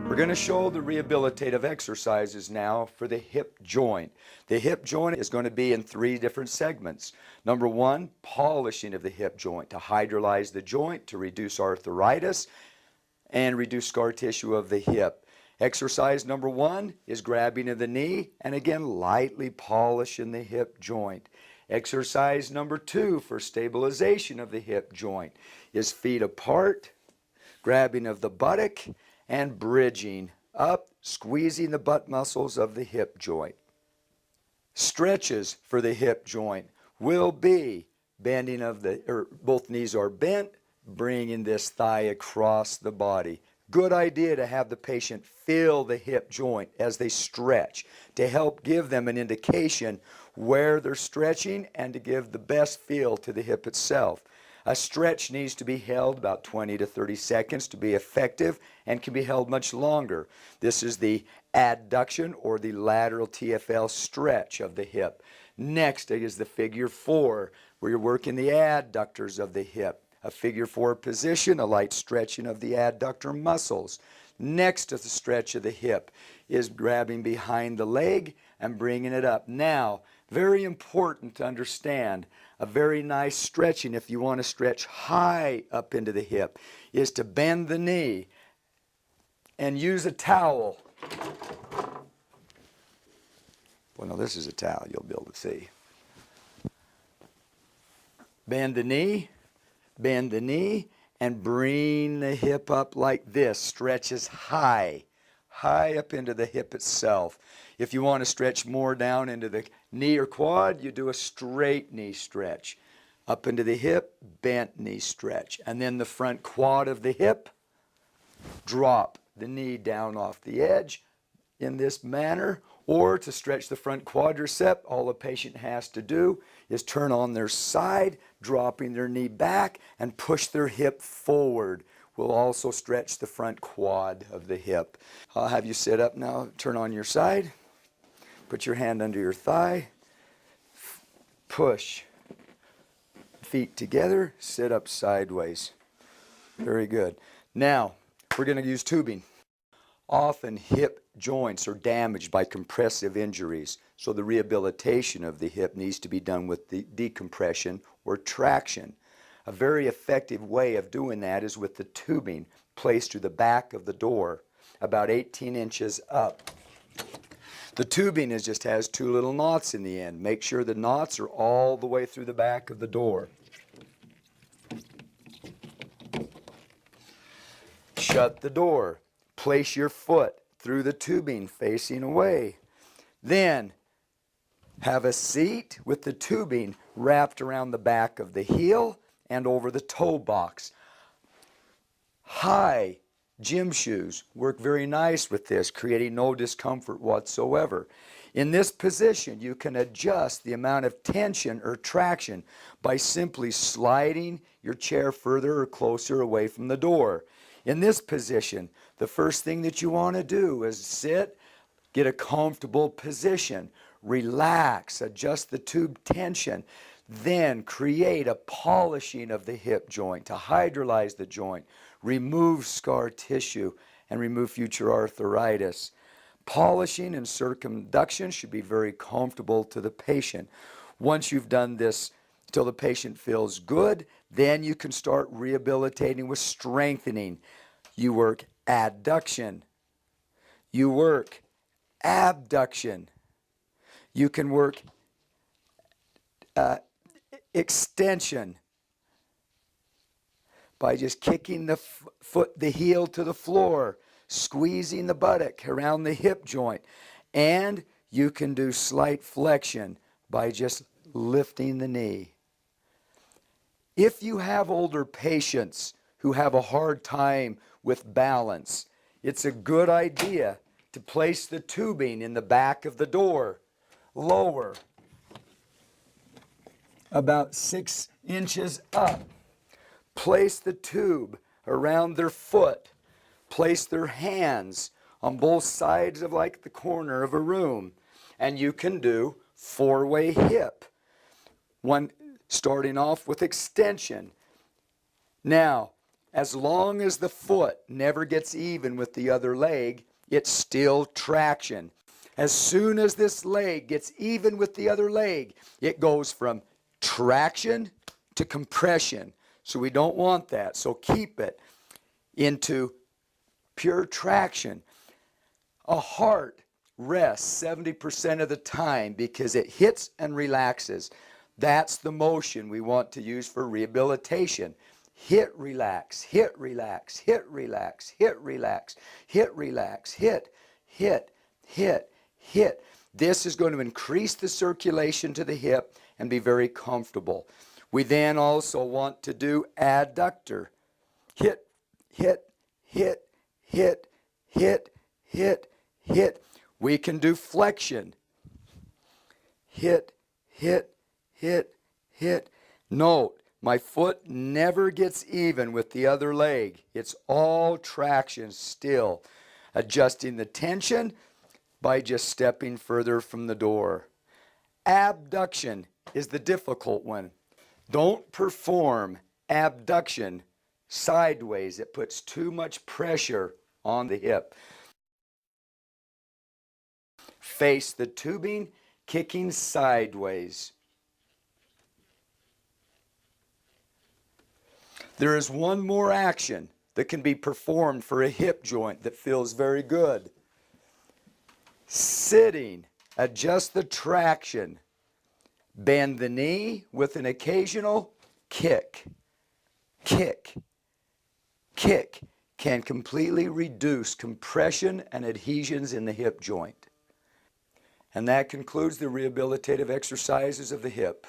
We're going to show the rehabilitative exercises now for the hip joint. The hip joint is going to be in 3 different segments. Number 1, polishing of the hip joint to hydrolyze the joint, to reduce arthritis, and reduce scar tissue of the hip. Exercise number 1 is grabbing of the knee and again lightly polishing the hip joint. Exercise number 2 for stabilization of the hip joint is feet apart, grabbing of the buttock, and bridging up, squeezing the butt muscles of the hip joint. Stretches for the hip joint will be bending of both knees are bent, bringing this thigh across the body. Good idea to have the patient feel the hip joint as they stretch to help give them an indication where they're stretching and to give the best feel to the hip itself. A stretch needs to be held about 20 to 30 seconds to be effective and can be held much longer. This is the adduction or the lateral TFL stretch of the hip. Next is the figure 4 where you're working the adductors of the hip. A figure 4 position, a light stretching of the adductor muscles. Next to the stretch of the hip is grabbing behind the leg and bringing it up. Now, very important to understand, a very nice stretching if you want to stretch high up into the hip is to bend the knee and use a towel. Well, no, this is a towel, you'll be able to see. Bend the knee, and bring the hip up like this. Stretches high up into the hip itself. If you want to stretch more down into the knee or quad, you do a straight knee stretch. Up into the hip, bent knee stretch. And then the front quad of the hip, drop the knee down off the edge in this manner. Or to stretch the front quadricep, all the patient has to do is turn on their side, dropping their knee back, and push their hip forward. Will also stretch the front quad of the hip. I'll have you sit up now, turn on your side, put your hand under your thigh, push, feet together, sit up sideways. Very good. Now, we're going to use tubing. Often hip joints are damaged by compressive injuries, so the rehabilitation of the hip needs to be done with the decompression or traction. A very effective way of doing that is with the tubing placed to the back of the door, about 18 inches up. The tubing just has 2 little knots in the end. Make sure the knots are all the way through the back of the door. Shut the door. Place your foot through the tubing facing away. Then have a seat with the tubing wrapped around the back of the heel and over the toe box. High gym shoes work very nice with this, creating no discomfort whatsoever. In this position, you can adjust the amount of tension or traction by simply sliding your chair further or closer away from the door. In this position, the first thing that you want to do is sit, get a comfortable position, relax, adjust the tube tension, then create a polishing of the hip joint to hydrolyze the joint, remove scar tissue, and remove future arthritis. Polishing and circumduction should be very comfortable to the patient. Once you've done this till the patient feels good, then you can start rehabilitating with strengthening. You work adduction. You work abduction. You can work extension by just kicking the heel to the floor, squeezing the buttock around the hip joint. And you can do slight flexion by just lifting the knee. If you have older patients who have a hard time with balance, it's a good idea to place the tubing in the back of the door, lower, about 6 inches up. Place the tube around their foot. Place their hands on both sides of like the corner of a room. And you can do 4-way hip. One starting off with extension. Now, as long as the foot never gets even with the other leg, it's still traction. As soon as this leg gets even with the other leg, it goes from traction to compression. So we don't want that. So keep it into pure traction. A heart rests 70% of the time because it hits and relaxes. That's the motion we want to use for rehabilitation. Hit, relax, hit, relax, hit, relax, hit, relax, hit, relax, hit, hit, hit, hit. This is going to increase the circulation to the hip and be very comfortable. We then also want to do adductor. Hit, hit, hit, hit, hit, hit, hit. We can do flexion. Hit, hit, hit, hit. Note, my foot never gets even with the other leg. It's all traction still. Adjusting the tension by just stepping further from the door. Abduction is the difficult one. Don't perform abduction sideways. It puts too much pressure on the hip. Face the tubing, kicking sideways. There is one more action that can be performed for a hip joint that feels very good. Sitting, adjust the traction. Bend the knee with an occasional kick. Kick. Kick can completely reduce compression and adhesions in the hip joint. And that concludes the rehabilitative exercises of the hip.